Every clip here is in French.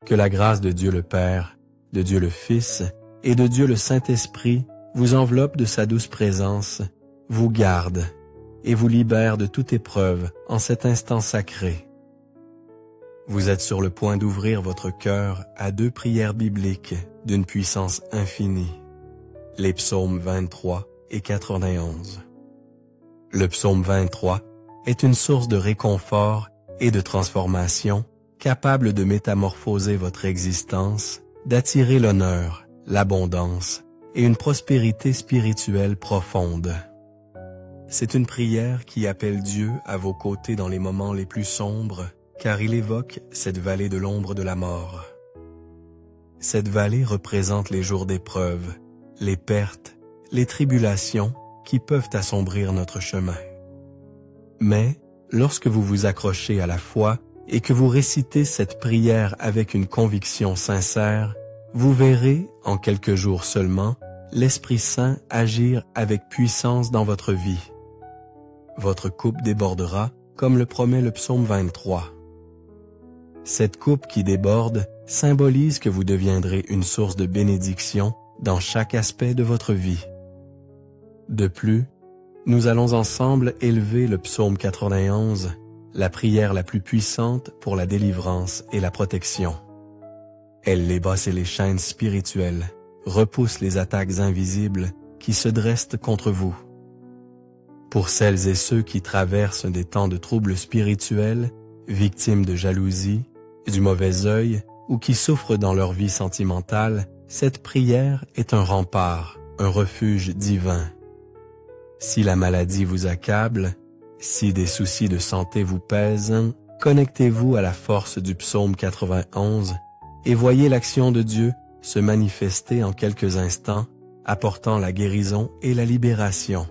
Que la grâce de Dieu le Père, de Dieu le Fils et de Dieu le Saint-Esprit vous enveloppe de sa douce présence, vous garde et vous libère de toute épreuve en cet instant sacré. Vous êtes sur le point d'ouvrir votre cœur à 2 prières bibliques d'une puissance infinie, les psaumes 23 et 91. Le psaume 23 est une source de réconfort et de transformation capable de métamorphoser votre existence, d'attirer l'honneur, l'abondance et une prospérité spirituelle profonde. C'est une prière qui appelle Dieu à vos côtés dans les moments les plus sombres, car il évoque cette vallée de l'ombre de la mort. Cette vallée représente les jours d'épreuve, les pertes, les tribulations qui peuvent assombrir notre chemin. Mais, lorsque vous vous accrochez à la foi et que vous récitez cette prière avec une conviction sincère, vous verrez, en quelques jours seulement, l'Esprit Saint agir avec puissance dans votre vie. Votre coupe débordera, comme le promet le psaume 23. Cette coupe qui déborde symbolise que vous deviendrez une source de bénédiction dans chaque aspect de votre vie. De plus, nous allons ensemble élever le psaume 91, la prière la plus puissante pour la délivrance et la protection. Elle dépasse les chaînes spirituelles, repousse les attaques invisibles qui se dressent contre vous. Pour celles et ceux qui traversent des temps de troubles spirituels, victimes de jalousie, du mauvais œil ou qui souffrent dans leur vie sentimentale, cette prière est un rempart, un refuge divin. Si la maladie vous accable, si des soucis de santé vous pèsent, connectez-vous à la force du psaume 91 et voyez l'action de Dieu se manifester en quelques instants, apportant la guérison et la libération.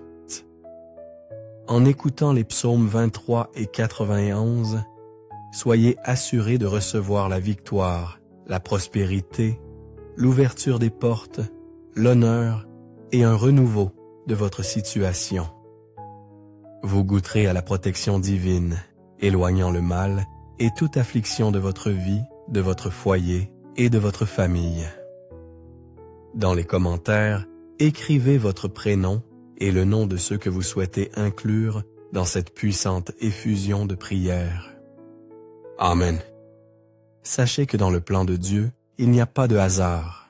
En écoutant les psaumes 23 et 91, soyez assurés de recevoir la victoire, la prospérité, l'ouverture des portes, l'honneur et un renouveau de votre situation. Vous goûterez à la protection divine, éloignant le mal et toute affliction de votre vie, de votre foyer et de votre famille. Dans les commentaires, écrivez votre prénom et le nom de ceux que vous souhaitez inclure dans cette puissante effusion de prière. Amen. Sachez que dans le plan de Dieu, il n'y a pas de hasard.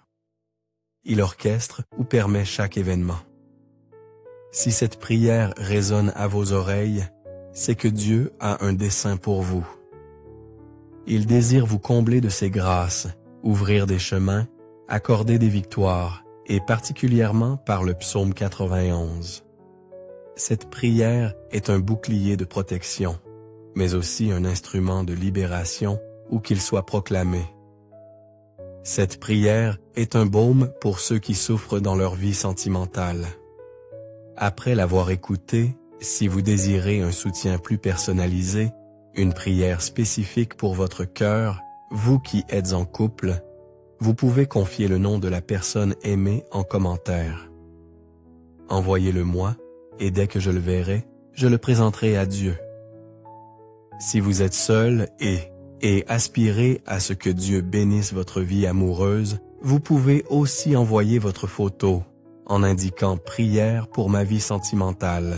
Il orchestre ou permet chaque événement. Si cette prière résonne à vos oreilles, c'est que Dieu a un dessein pour vous. Il désire vous combler de ses grâces, ouvrir des chemins, accorder des victoires, et particulièrement par le psaume 91. Cette prière est un bouclier de protection, mais aussi un instrument de libération où qu'il soit proclamé. Cette prière est un baume pour ceux qui souffrent dans leur vie sentimentale. Après l'avoir écoutée, si vous désirez un soutien plus personnalisé, une prière spécifique pour votre cœur, vous qui êtes en couple, vous pouvez confier le nom de la personne aimée en commentaire. Envoyez-le-moi et dès que je le verrai, je le présenterai à Dieu. Si vous êtes seul et aspirez à ce que Dieu bénisse votre vie amoureuse, vous pouvez aussi envoyer votre photo en indiquant « Prière pour ma vie sentimentale ».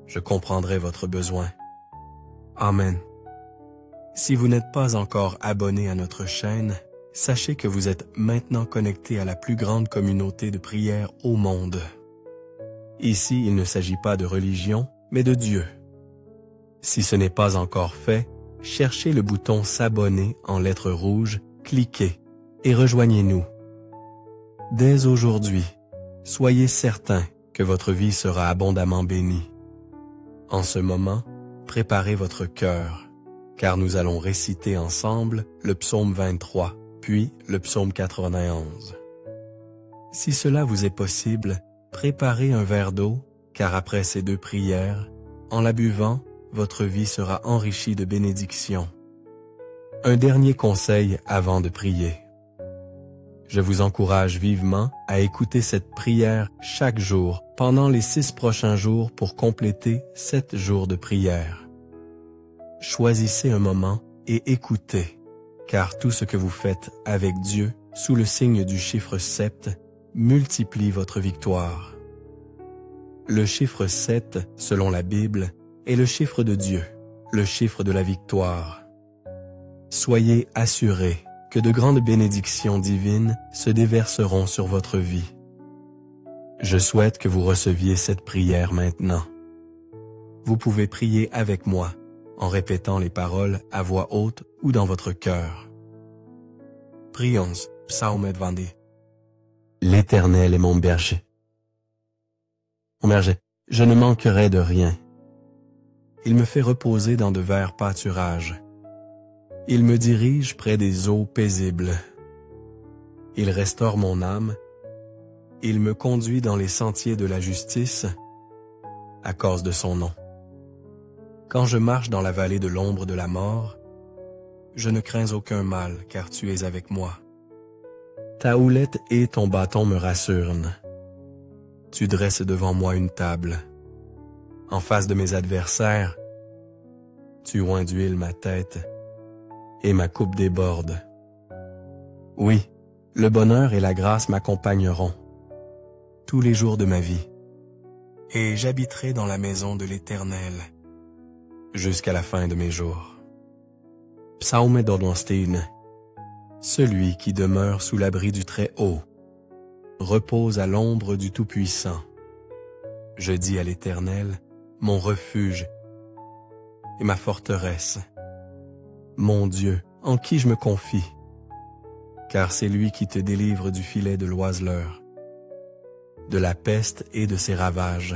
Je comprendrai votre besoin. Amen. Si vous n'êtes pas encore abonné à notre chaîne, sachez que vous êtes maintenant connecté à la plus grande communauté de prière au monde. Ici, il ne s'agit pas de religion, mais de Dieu. Si ce n'est pas encore fait, cherchez le bouton « S'abonner » en lettres rouges, cliquez et rejoignez-nous. Dès aujourd'hui, soyez certain que votre vie sera abondamment bénie. En ce moment, préparez votre cœur, car nous allons réciter ensemble le psaume 23, puis le psaume 91. Si cela vous est possible, préparez un verre d'eau, car après ces 2 prières, en la buvant, votre vie sera enrichie de bénédictions. Un dernier conseil avant de prier. Je vous encourage vivement à écouter cette prière chaque jour pendant les 6 prochains jours pour compléter 7 jours de prière. Choisissez un moment et écoutez, car tout ce que vous faites avec Dieu, sous le signe du chiffre 7, multiplie votre victoire. Le chiffre 7, selon la Bible, est le chiffre de Dieu, le chiffre de la victoire. Soyez assurés que de grandes bénédictions divines se déverseront sur votre vie. Je souhaite que vous receviez cette prière maintenant. Vous pouvez prier avec moi, en répétant les paroles à voix haute ou dans votre cœur. Prions, Psaume 22. L'Éternel est mon berger. Mon berger, je ne manquerai de rien. Il me fait reposer dans de verts pâturages. Il me dirige près des eaux paisibles. Il restaure mon âme. Il me conduit dans les sentiers de la justice, à cause de son nom. Quand je marche dans la vallée de l'ombre de la mort, je ne crains aucun mal, car tu es avec moi. Ta houlette et ton bâton me rassurent. Tu dresses devant moi une table. En face de mes adversaires, tu oins d'huile ma tête, et ma coupe déborde. Oui, le bonheur et la grâce m'accompagneront tous les jours de ma vie, et j'habiterai dans la maison de l'Éternel jusqu'à la fin de mes jours. Psaume 22. Celui qui demeure sous l'abri du Très-Haut repose à l'ombre du Tout-Puissant. Je dis à l'Éternel, mon refuge et ma forteresse, mon Dieu, en qui je me confie, car c'est lui qui te délivre du filet de l'oiseleur, de la peste et de ses ravages.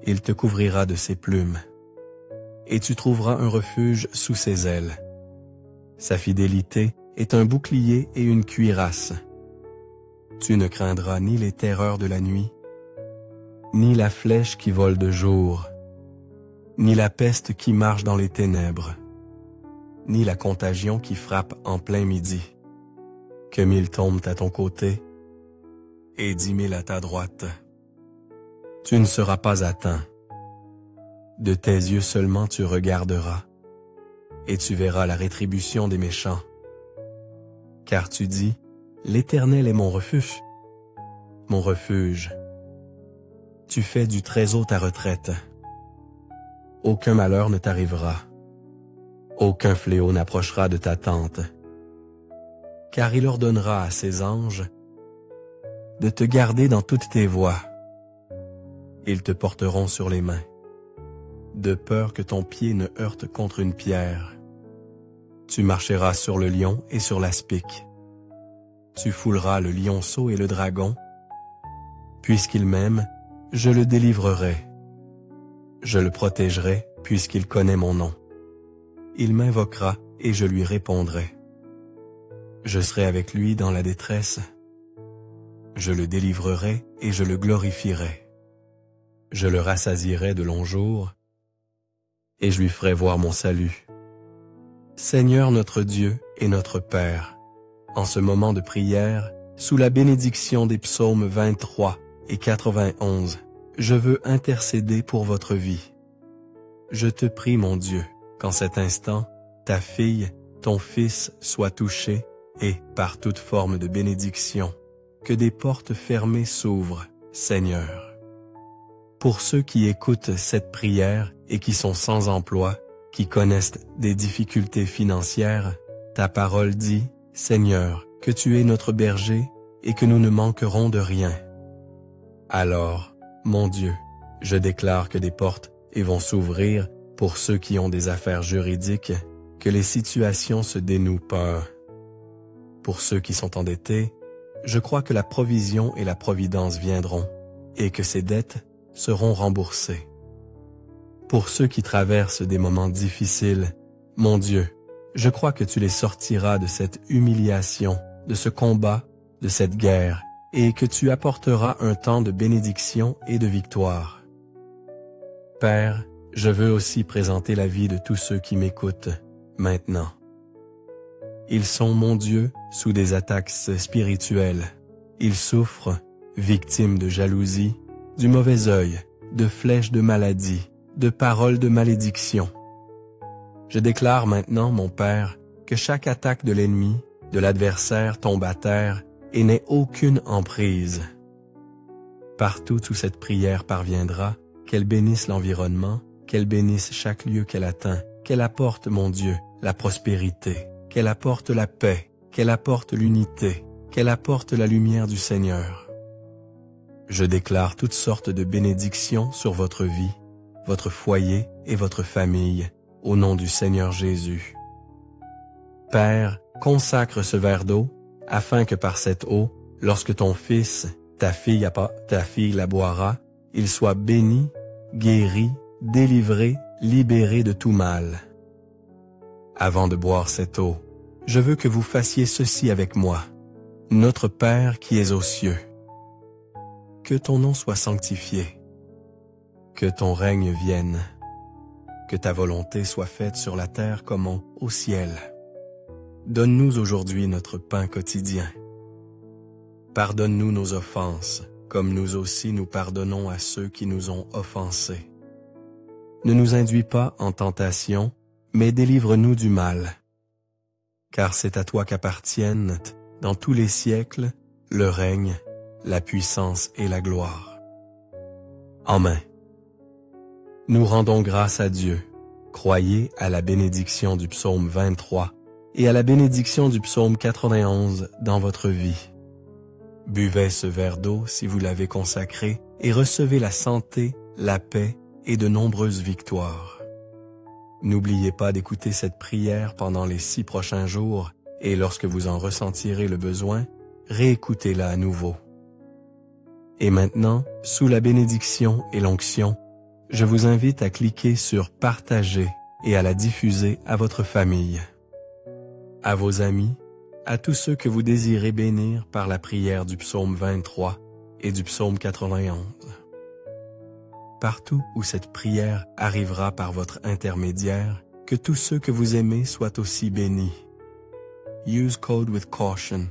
Il te couvrira de ses plumes, et tu trouveras un refuge sous ses ailes. Sa fidélité est un bouclier et une cuirasse. Tu ne craindras ni les terreurs de la nuit, ni la flèche qui vole de jour, ni la peste qui marche dans les ténèbres, ni la contagion qui frappe en plein midi. Que 1000 tombent à ton côté et 10 000 à ta droite. Tu ne seras pas atteint. De tes yeux seulement tu regarderas, et tu verras la rétribution des méchants. Car tu dis, l'Éternel est mon refuge. Mon refuge. Tu fais du Très-Haut ta retraite. Aucun malheur ne t'arrivera. Aucun fléau n'approchera de ta tente. Car il ordonnera à ses anges de te garder dans toutes tes voies. Ils te porteront sur les mains, de peur que ton pied ne heurte contre une pierre. Tu marcheras sur le lion et sur l'aspic. Tu fouleras le lionceau et le dragon. Puisqu'il m'aime, je le délivrerai. Je le protégerai, puisqu'il connaît mon nom. Il m'invoquera et je lui répondrai. Je serai avec lui dans la détresse. Je le délivrerai et je le glorifierai. Je le rassasierai de longs jours et je lui ferai voir mon salut. Seigneur notre Dieu et notre Père, en ce moment de prière, sous la bénédiction des psaumes 23 et 91, je veux intercéder pour votre vie. Je te prie, mon Dieu, qu'en cet instant, ta fille, ton fils soient touchés et, par toute forme de bénédiction, que des portes fermées s'ouvrent, Seigneur. Pour ceux qui écoutent cette prière et qui sont sans emploi, qui connaissent des difficultés financières, ta parole dit, Seigneur, que tu es notre berger et que nous ne manquerons de rien. Alors, mon Dieu, je déclare que des portes vont s'ouvrir pour ceux qui ont des affaires juridiques, que les situations se dénouent pas. Pour ceux qui sont endettés, je crois que la provision et la providence viendront et que ces dettes seront remboursées. Pour ceux qui traversent des moments difficiles, mon Dieu, je crois que tu les sortiras de cette humiliation, de ce combat, de cette guerre, et que tu apporteras un temps de bénédiction et de victoire. Père, je veux aussi présenter la vie de tous ceux qui m'écoutent maintenant. Ils sont, mon Dieu, sous des attaques spirituelles. Ils souffrent, victimes de jalousie, du mauvais œil, de flèches de maladie, de paroles de malédiction. Je déclare maintenant, mon Père, que chaque attaque de l'ennemi, de l'adversaire tombe à terre et n'ait aucune emprise. Partout où cette prière parviendra, qu'elle bénisse l'environnement, qu'elle bénisse chaque lieu qu'elle atteint, qu'elle apporte, mon Dieu, la prospérité, qu'elle apporte la paix, qu'elle apporte l'unité, qu'elle apporte la lumière du Seigneur. Je déclare toutes sortes de bénédictions sur votre vie, votre foyer et votre famille, au nom du Seigneur Jésus. Père, consacre ce verre d'eau, afin que par cette eau, lorsque ton fils, ta fille la boira, il soit béni, guéri, délivré, libéré de tout mal. Avant de boire cette eau, je veux que vous fassiez ceci avec moi. Notre Père qui es aux cieux, que ton nom soit sanctifié, que ton règne vienne, que ta volonté soit faite sur la terre comme au ciel. Donne-nous aujourd'hui notre pain quotidien. Pardonne-nous nos offenses, comme nous aussi nous pardonnons à ceux qui nous ont offensés. Ne nous induis pas en tentation, mais délivre-nous du mal. Car c'est à toi qu'appartiennent, dans tous les siècles, le règne, la puissance et la gloire. Amen. Nous rendons grâce à Dieu. Croyez à la bénédiction du psaume 23 et à la bénédiction du psaume 91 dans votre vie. Buvez ce verre d'eau si vous l'avez consacré et recevez la santé, la paix et de nombreuses victoires. N'oubliez pas d'écouter cette prière pendant les 6 prochains jours et lorsque vous en ressentirez le besoin, réécoutez-la à nouveau. Et maintenant, sous la bénédiction et l'onction, je vous invite à cliquer sur « Partager » et à la diffuser à votre famille, à vos amis, à tous ceux que vous désirez bénir par la prière du psaume 23 et du psaume 91. Partout où cette prière arrivera par votre intermédiaire, que tous ceux que vous aimez soient aussi bénis. Use code with caution.